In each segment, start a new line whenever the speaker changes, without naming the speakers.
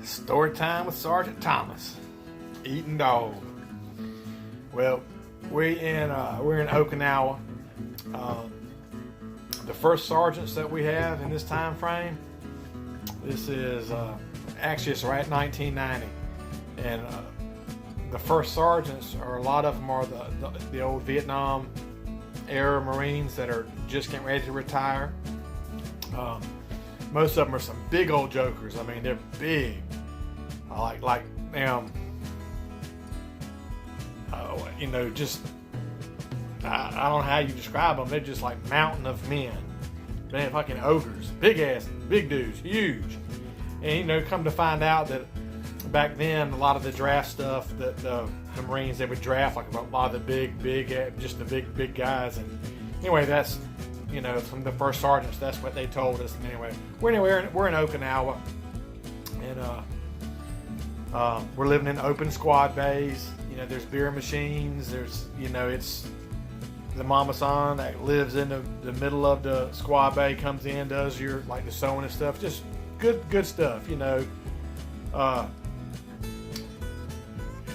Story time with Sergeant Thomas. Eating dog. Well, we're in Okinawa. The first sergeants that we have in this time frame. This is actually it's right 1990, and the first sergeants are a lot of them are the old Vietnam era Marines that are just getting ready to retire. Most of them are some big old jokers. I mean, they're big. Like just I don't know how you describe them. They're just like mountain of men. Man, fucking ogres, big dudes, huge. And come to find out that back then a lot of the draft stuff that the Marines, they would draft like a lot of the big guys. And anyway, that's from the first sergeants, that's what they told us. And anyway, we're in Okinawa, and we're living in open squad bays. There's beer machines. There's it's the mama-san that lives in the middle of the squad bay, comes in, does your the sewing and stuff. Just good stuff.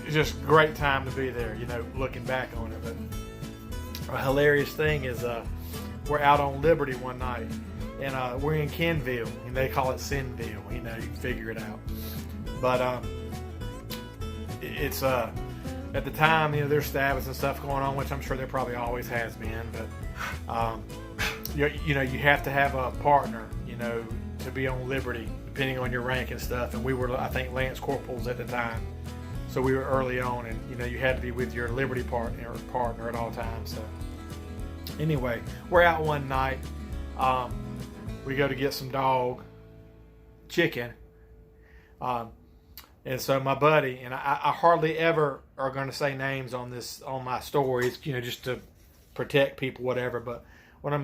Just great time to be there. Looking back on it, but a hilarious thing is we're out on Liberty one night, and we're in Kenville, and they call it Sinville. You can figure it out. But it's at the time, there's stabbings and stuff going on, which I'm sure there probably always has been. But you have to have a partner, to be on Liberty, depending on your rank and stuff. And we were, I think, Lance Corporals at the time, so we were early on, and you had to be with your Liberty partner at all times. So anyway, we're out one night. We go to get some chicken. And so my buddy, and I hardly ever are going to say names on my stories, just to protect people, whatever. But one of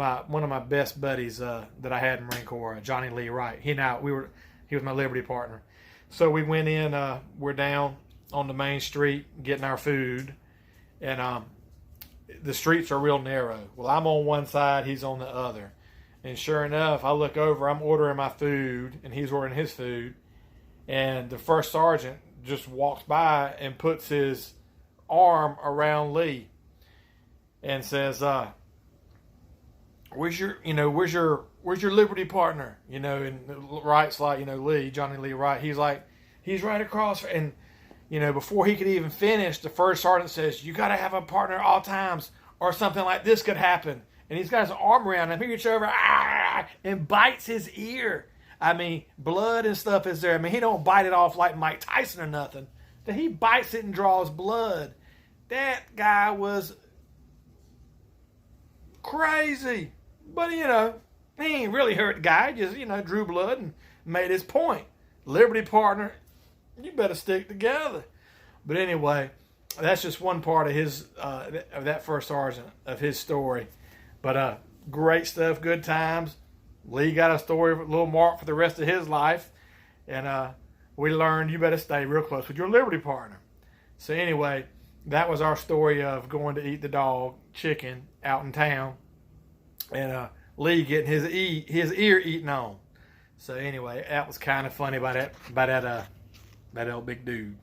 my best buddies that I had in Marine Corps, Johnny Lee Wright. He was my Liberty partner. So we went in. We're down on the main street getting our food, and the streets are real narrow. Well, I'm on one side, he's on the other, and sure enough, I look over. I'm ordering my food, and he's ordering his food. And the first sergeant just walks by and puts his arm around Lee and says, where's your Liberty partner? And Wright's like, Lee, Johnny Lee Wright. He's like, he's right across. And, before he could even finish, the first sergeant says, you got to have a partner at all times or something like this could happen. And he's got his arm around him. He reaches over and bites his ear. I mean, blood and stuff is there. I mean, he don't bite it off like Mike Tyson or nothing. But he bites it and draws blood. That guy was crazy. But, he ain't really hurt the guy. Just, drew blood and made his point. Liberty partner, you better stick together. But anyway, that's just one part of of that first sergeant, of his story. But great stuff, good times. Lee got a story, a little mark for the rest of his life. And we learned you better stay real close with your Liberty partner. So anyway, that was our story of going to eat the chicken out in town. And Lee getting his ear eaten on. So anyway, that was kind of funny by that old big dude.